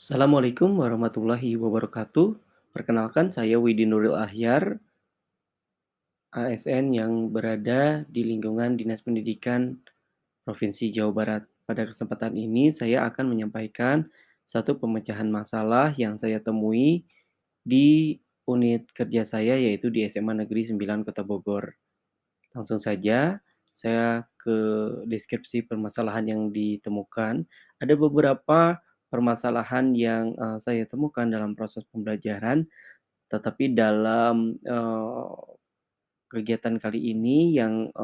Assalamualaikum warahmatullahi wabarakatuh. Perkenalkan saya Widi Nuril Ahyar, ASN yang berada di lingkungan Dinas Pendidikan Provinsi Jawa Barat. Pada kesempatan ini saya akan menyampaikan satu pemecahan masalah yang saya temui di unit kerja saya yaitu di SMA Negeri 9 Kota Bogor. Langsung saja saya ke deskripsi permasalahan yang ditemukan. Ada beberapa permasalahan yang, saya temukan dalam proses pembelajaran, tetapi dalam, kegiatan kali ini yang,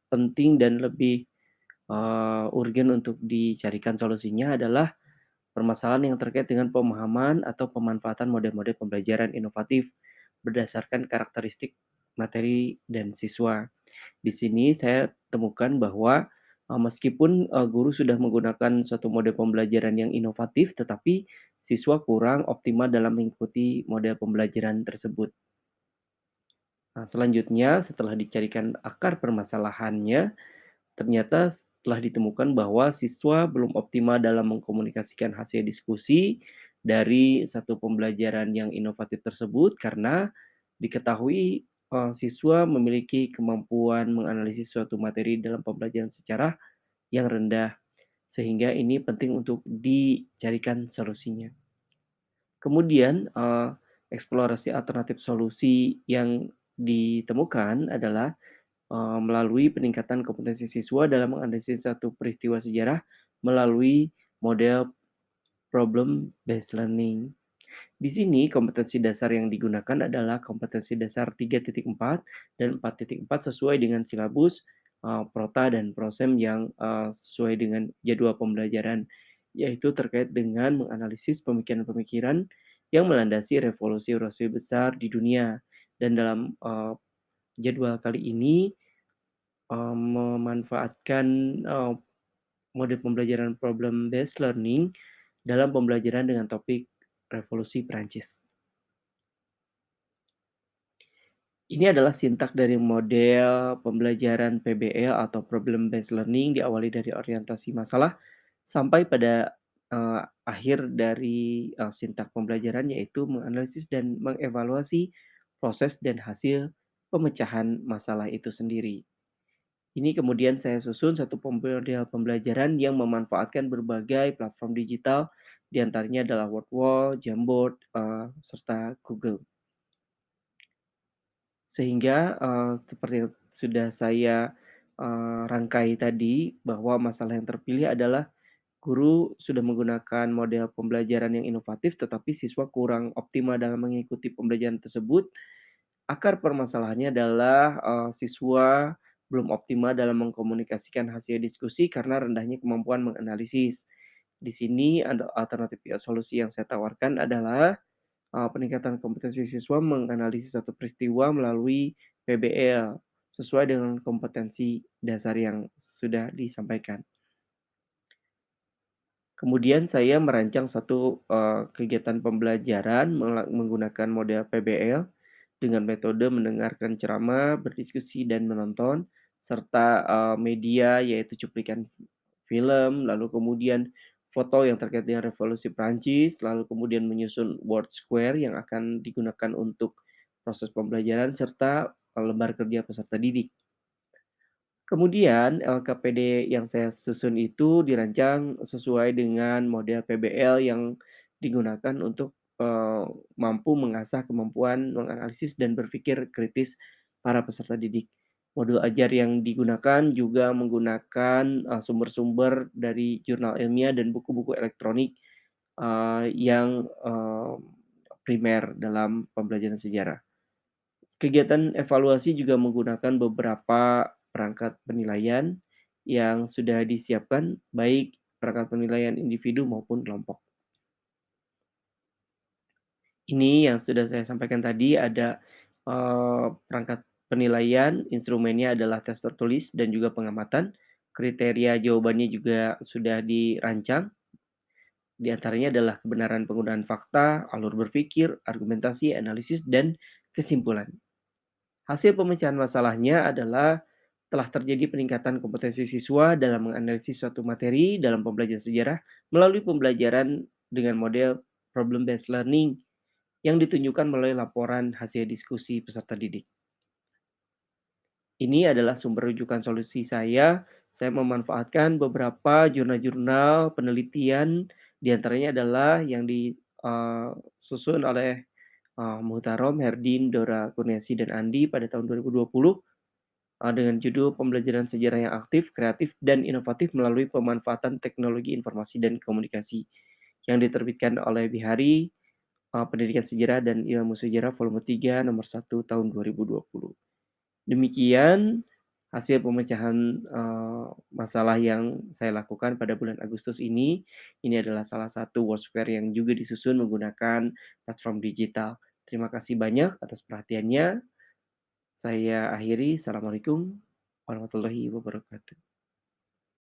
penting dan lebih, urgen untuk dicarikan solusinya adalah permasalahan yang terkait dengan pemahaman atau pemanfaatan model-model pembelajaran inovatif berdasarkan karakteristik materi dan siswa. Di sini saya temukan bahwa, meskipun, guru sudah menggunakan suatu model pembelajaran yang inovatif, tetapi siswa kurang optimal dalam mengikuti model pembelajaran tersebut. Nah, selanjutnya setelah dicarikan akar permasalahannya, ternyata telah ditemukan bahwa siswa belum optimal dalam mengkomunikasikan hasil diskusi dari satu pembelajaran yang inovatif tersebut karena diketahui, siswa memiliki kemampuan menganalisis suatu materi dalam pembelajaran secara yang rendah, sehingga ini penting untuk dicarikan solusinya. Kemudian, eksplorasi alternatif solusi yang ditemukan adalah melalui peningkatan kompetensi siswa dalam menganalisis satu peristiwa sejarah melalui model problem based learning. Di sini kompetensi dasar yang digunakan adalah kompetensi dasar 3.4 dan 4.4 sesuai dengan silabus, Prota dan Prosem yang, sesuai dengan jadwal pembelajaran, yaitu terkait dengan menganalisis pemikiran-pemikiran yang melandasi revolusi-revolusi besar di dunia. Dan dalam, jadwal kali ini memanfaatkan, mode pembelajaran problem based learning dalam pembelajaran dengan topik revolusi Prancis. Ini adalah sintak dari model pembelajaran PBL atau problem based learning diawali dari orientasi masalah sampai pada, akhir dari, sintak pembelajaran yaitu menganalisis dan mengevaluasi proses dan hasil pemecahan masalah itu sendiri. Ini kemudian saya susun satu model pembelajaran yang memanfaatkan berbagai platform digital, di antaranya adalah Wordwall, Jamboard, serta Google. Sehingga, seperti yang sudah saya, rangkai tadi, bahwa masalah yang terpilih adalah guru sudah menggunakan model pembelajaran yang inovatif, tetapi siswa kurang optimal dalam mengikuti pembelajaran tersebut. Akar permasalahannya adalah, siswa belum optimal dalam mengkomunikasikan hasil diskusi karena rendahnya kemampuan menganalisis. Di sini ada alternatif solusi yang saya tawarkan adalah, peningkatan kompetensi siswa menganalisis satu peristiwa melalui PBL, sesuai dengan kompetensi dasar yang sudah disampaikan. Kemudian saya merancang satu, kegiatan pembelajaran menggunakan model PBL dengan metode mendengarkan ceramah, berdiskusi, dan menonton, serta, media yaitu cuplikan film, lalu kemudian foto yang terkait dengan revolusi Prancis, lalu kemudian menyusun word square yang akan digunakan untuk proses pembelajaran, serta, lembar kerja peserta didik. Kemudian LKPD yang saya susun itu dirancang sesuai dengan model PBL yang digunakan untuk, mampu mengasah kemampuan menganalisis dan berpikir kritis para peserta didik. Modul ajar yang digunakan juga menggunakan, sumber-sumber dari jurnal ilmiah dan buku-buku elektronik, yang, primer dalam pembelajaran sejarah. Kegiatan evaluasi juga menggunakan beberapa perangkat penilaian yang sudah disiapkan, baik perangkat penilaian individu maupun kelompok. Ini yang sudah saya sampaikan tadi ada, perangkat penilaian, instrumennya adalah tes tertulis dan juga pengamatan. Kriteria jawabannya juga sudah dirancang, di antaranya adalah kebenaran penggunaan fakta, alur berpikir, argumentasi, analisis, dan kesimpulan. Hasil pemecahan masalahnya adalah telah terjadi peningkatan kompetensi siswa dalam menganalisis suatu materi dalam pembelajaran sejarah melalui pembelajaran dengan model problem based learning yang ditunjukkan melalui laporan hasil diskusi peserta didik. Ini adalah sumber rujukan solusi saya. Saya memanfaatkan beberapa jurnal-jurnal penelitian, di antaranya adalah yang disusun oleh Muhtarom, Herdin, Dora Kurniasi, dan Andi pada tahun 2020 dengan judul Pembelajaran Sejarah yang Aktif, Kreatif, dan Inovatif melalui Pemanfaatan Teknologi Informasi dan Komunikasi yang diterbitkan oleh Bihari Pendidikan Sejarah dan Ilmu Sejarah volume 3 nomor 1 tahun 2020. Demikian hasil pemecahan, masalah yang saya lakukan pada bulan Agustus ini. Ini adalah salah satu workshop yang juga disusun menggunakan platform digital. Terima kasih banyak atas perhatiannya. Saya akhiri, assalamualaikum warahmatullahi wabarakatuh.